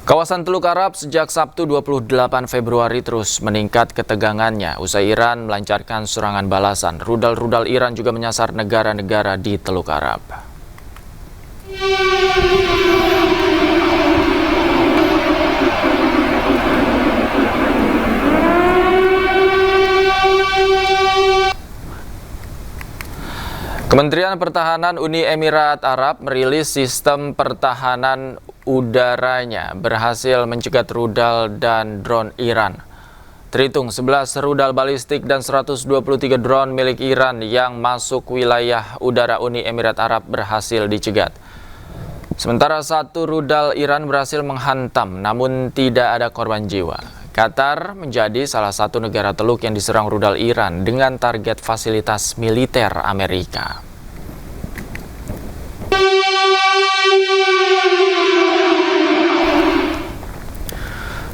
Kawasan Teluk Arab sejak Sabtu 28 Februari terus meningkat ketegangannya usai Iran melancarkan serangan balasan. Rudal-rudal Iran juga menyasar negara-negara di Teluk Arab. Kementerian Pertahanan Uni Emirat Arab merilis sistem pertahanan udaranya berhasil mencegat rudal dan drone Iran. Terhitung 11 rudal balistik dan 123 drone milik Iran yang masuk wilayah udara Uni Emirat Arab berhasil dicegat. Sementara satu rudal Iran berhasil menghantam namun tidak ada korban jiwa. Qatar menjadi salah satu negara teluk yang diserang rudal Iran dengan target fasilitas militer Amerika.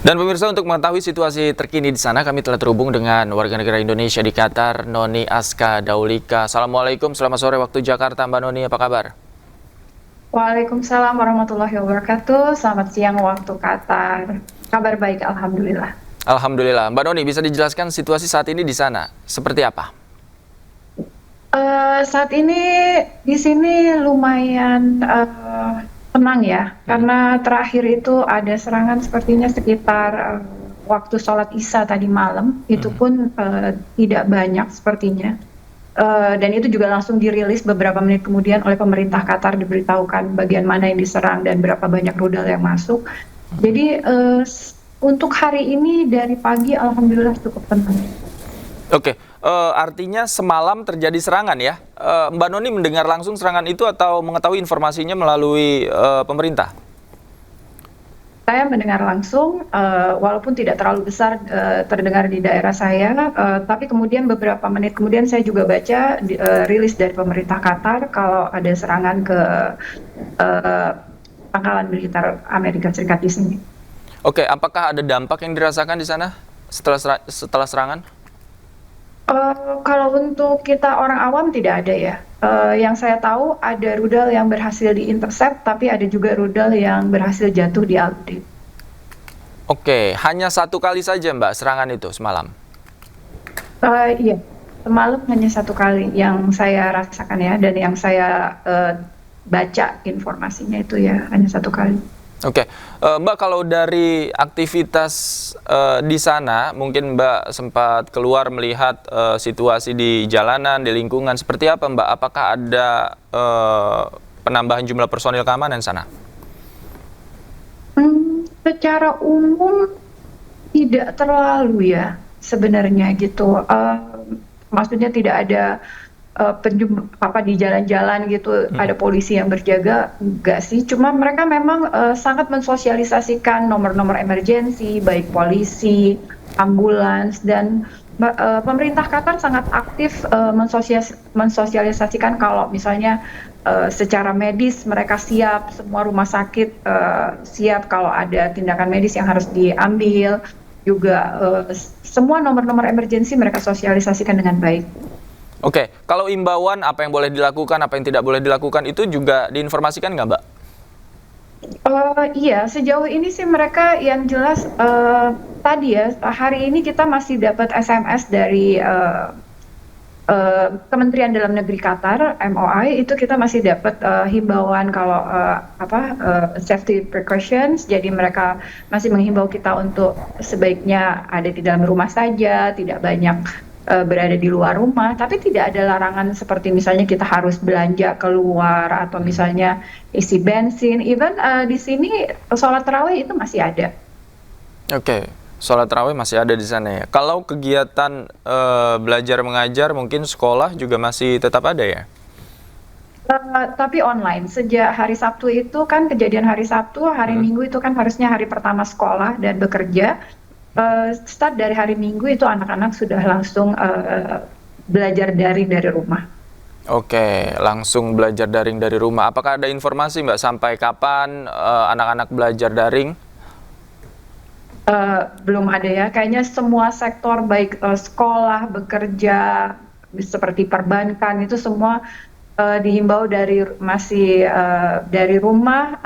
Dan pemirsa, untuk mengetahui situasi terkini di sana, kami telah terhubung dengan warga negara Indonesia di Qatar, Noni Aska Daulika. Assalamualaikum, selamat sore waktu Jakarta, Mbak Noni, apa kabar? Waalaikumsalam warahmatullahi wabarakatuh. Selamat siang waktu Qatar. Kabar baik, alhamdulillah. Alhamdulillah. Mbak Noni, bisa dijelaskan situasi saat ini di sana seperti apa? Saat ini di sini lumayan tenang ya, karena terakhir itu ada serangan sepertinya sekitar waktu sholat Isya tadi malam. Itu pun tidak banyak sepertinya. Dan itu juga langsung dirilis beberapa menit kemudian oleh pemerintah Qatar, diberitahukan bagian mana yang diserang dan berapa banyak rudal yang masuk. Jadi untuk hari ini dari pagi alhamdulillah cukup tenang. Oke, artinya semalam terjadi serangan ya? Mbak Noni mendengar langsung serangan itu atau mengetahui informasinya melalui pemerintah? Saya mendengar langsung, walaupun tidak terlalu besar terdengar di daerah saya, tapi kemudian beberapa menit kemudian saya juga baca rilis dari pemerintah Qatar kalau ada serangan ke pangkalan militer Amerika Serikat di sini. Oke, apakah ada dampak yang dirasakan di sana setelah serangan? Kalau untuk kita orang awam tidak ada ya. Yang saya tahu ada rudal yang berhasil diintercept, tapi ada juga rudal yang berhasil jatuh di Al-Udeid. Oke, hanya satu kali saja Mbak serangan itu semalam? Iya, semalam hanya satu kali yang saya rasakan ya, dan yang saya baca informasinya itu ya hanya satu kali. Oke, Mbak, kalau dari aktivitas di sana, mungkin Mbak sempat keluar melihat situasi di jalanan, di lingkungan, seperti apa Mbak? Apakah ada penambahan jumlah personil keamanan di sana? Secara umum tidak terlalu ya sebenarnya gitu. Maksudnya tidak ada di jalan-jalan gitu ada polisi yang berjaga, enggak sih, cuma mereka memang sangat mensosialisasikan nomor-nomor emergensi, baik polisi, ambulans, dan pemerintah Qatar sangat aktif mensosialisasikan kalau misalnya secara medis mereka siap, semua rumah sakit siap kalau ada tindakan medis yang harus diambil, juga semua nomor-nomor emergensi mereka sosialisasikan dengan baik. Oke, kalau imbauan apa yang boleh dilakukan, apa yang tidak boleh dilakukan itu juga diinformasikan nggak Mbak? Iya, sejauh ini sih mereka yang jelas tadi ya, hari ini kita masih dapat SMS dari Kementerian Dalam Negeri Qatar, MOI, itu kita masih dapat himbauan kalau safety precautions, jadi mereka masih menghimbau kita untuk sebaiknya ada di dalam rumah saja, tidak banyak berada di luar rumah, tapi tidak ada larangan seperti misalnya kita harus belanja keluar atau misalnya isi bensin. Even di sini sholat tarawih itu masih ada. Oke, sholat tarawih masih ada di sana ya. Kalau kegiatan belajar mengajar mungkin sekolah juga masih tetap ada ya? Tapi online. Sejak hari Sabtu itu kan kejadian hari Sabtu, hari Minggu itu kan harusnya hari pertama sekolah dan bekerja. Start dari hari Minggu itu anak-anak sudah langsung belajar daring dari rumah. Oke, langsung belajar daring dari rumah. Apakah ada informasi Mbak sampai kapan anak-anak belajar daring? Belum ada ya, kayaknya semua sektor baik sekolah, bekerja, seperti perbankan itu semua dihimbau dari rumah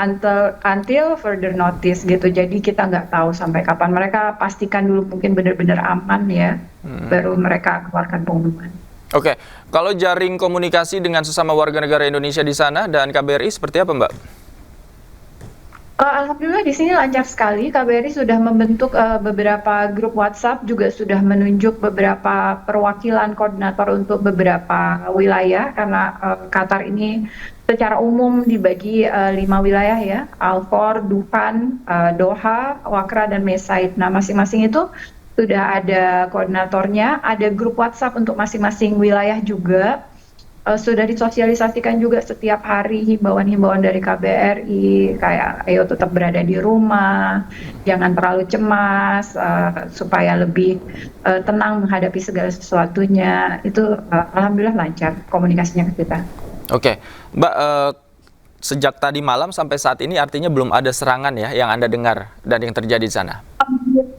until further notice gitu. Jadi kita nggak tahu sampai kapan. Mereka pastikan dulu mungkin benar-benar aman ya, baru mereka keluarkan pengumuman. Oke, kalau jaring komunikasi dengan sesama warga negara Indonesia di sana dan KBRI seperti apa, Mbak? Alhamdulillah di sini lancar sekali. KBRI sudah membentuk beberapa grup WhatsApp, juga sudah menunjuk beberapa perwakilan koordinator untuk beberapa wilayah, karena Qatar ini secara umum dibagi 5 wilayah ya, Al-Khor, Duhan, Doha, Wakra, dan Mesaid. Nah, masing-masing itu sudah ada koordinatornya, ada grup WhatsApp untuk masing-masing wilayah juga. Sudah disosialisasikan juga setiap hari himbauan-himbauan dari KBRI, kayak ayo tetap berada di rumah, jangan terlalu cemas, supaya lebih tenang menghadapi segala sesuatunya. Itu alhamdulillah lancar komunikasinya ke kita. Oke, Mbak, sejak tadi malam sampai saat ini artinya belum ada serangan ya yang Anda dengar dan yang terjadi di sana?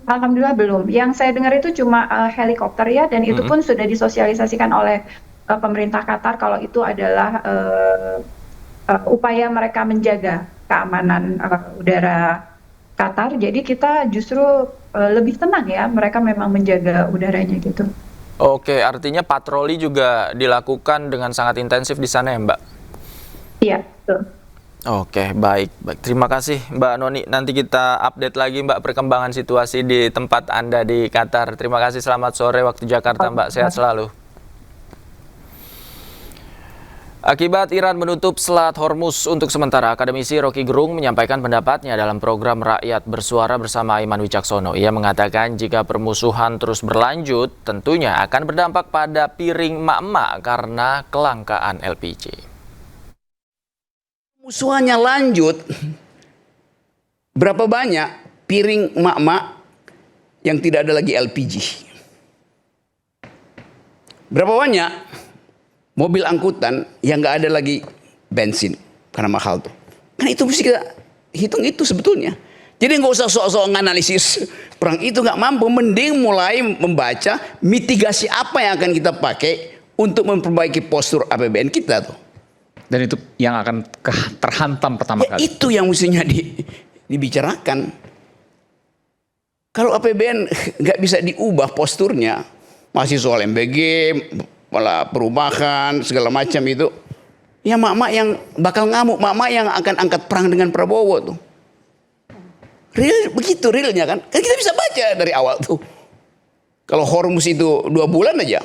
Alhamdulillah belum. Yang saya dengar itu cuma helikopter ya, dan itu pun sudah disosialisasikan oleh pemerintah Qatar kalau itu adalah upaya mereka menjaga keamanan udara Qatar. Jadi kita justru lebih tenang ya, mereka memang menjaga udaranya gitu. Oke, artinya patroli juga dilakukan dengan sangat intensif di sana ya, Mbak? Iya, betul. Oke, baik. Terima kasih Mbak Noni. Nanti kita update lagi Mbak perkembangan situasi di tempat Anda di Qatar. Terima kasih, selamat sore waktu Jakarta Mbak, sehat selalu. Akibat Iran menutup Selat Hormuz untuk sementara, akademisi Rocky Gerung menyampaikan pendapatnya dalam program Rakyat Bersuara bersama Aiman Wicaksono. Ia mengatakan jika permusuhan terus berlanjut, tentunya akan berdampak pada piring emak-emak karena kelangkaan LPG. Permusuhannya lanjut, berapa banyak piring emak-emak yang tidak ada lagi LPG? Berapa banyak mobil angkutan yang nggak ada lagi bensin karena mahal tuh? Kan itu mesti kita hitung itu sebetulnya. Jadi nggak usah sok-sok nganalisis perang itu nggak mampu. Mending mulai membaca mitigasi apa yang akan kita pakai untuk memperbaiki postur APBN kita tuh. Dan itu yang akan terhantam pertama kali. Itu yang mestinya dibicarakan. Kalau APBN nggak bisa diubah posturnya, masih soal MBG, malah perubahan segala macam itu, ya mak-mak yang bakal ngamuk, mak-mak yang akan angkat perang dengan Prabowo tuh. Real begitu realnya kan? Kan kita bisa baca dari awal tuh. Kalau Hormuz itu 2 bulan aja.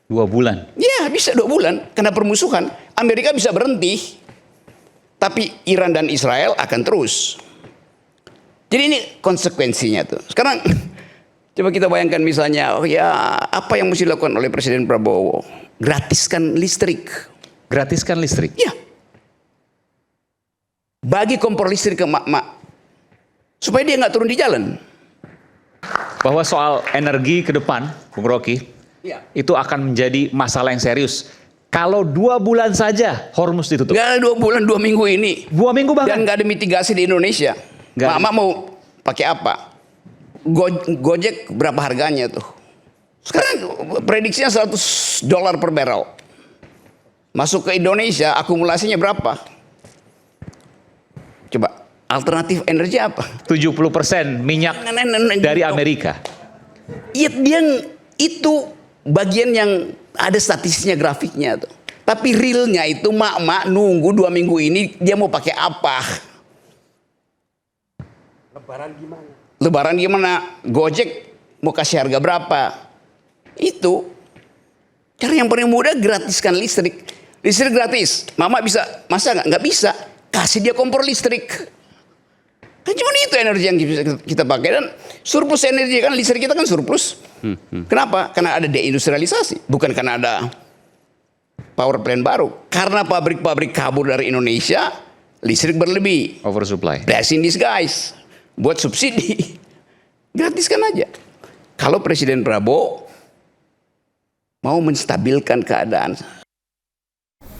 2 bulan? Ya bisa 2 bulan karena permusuhan. Amerika bisa berhenti, tapi Iran dan Israel akan terus. Jadi ini konsekuensinya tuh. Sekarang coba kita bayangkan misalnya, oh ya apa yang mesti dilakukan oleh Presiden Prabowo? Gratiskan listrik. Gratiskan listrik? Ya. Bagi kompor listrik ke mak-mak. Supaya dia nggak turun di jalan. Bahwa soal energi ke depan, Bung Rocky, Ya. itu akan menjadi masalah yang serius. Kalau 2 bulan saja Hormuz ditutup. Nggak ada 2 bulan, 2 minggu ini. 2 minggu bahkan? Dan nggak ada mitigasi di Indonesia. Mak-mak mau pakai apa? Gojek berapa harganya tuh? Sekarang prediksinya $100 per barrel. Masuk ke Indonesia akumulasinya berapa? Coba alternatif energi apa? 70% minyak dari Amerika. Iya, dia itu bagian yang ada statistiknya, grafiknya tuh. Tapi realnya itu mak-mak nunggu 2 minggu ini dia mau pakai apa? Lebaran gimana? Gojek mau kasih harga berapa? Itu cara yang paling mudah, gratiskan listrik. Listrik gratis. Mama bisa, masa nggak bisa? Kasih dia kompor listrik. Kan cuma itu energi yang kita pakai, dan surplus energi kan, listrik kita kan surplus. Kenapa? Karena ada deindustrialisasi, bukan karena ada power plant baru. Karena pabrik-pabrik kabur dari Indonesia, listrik berlebih. Oversupply. Blessing disguise. Buat subsidi. Gratiskan aja. Kalau Presiden Prabowo mau menstabilkan keadaan,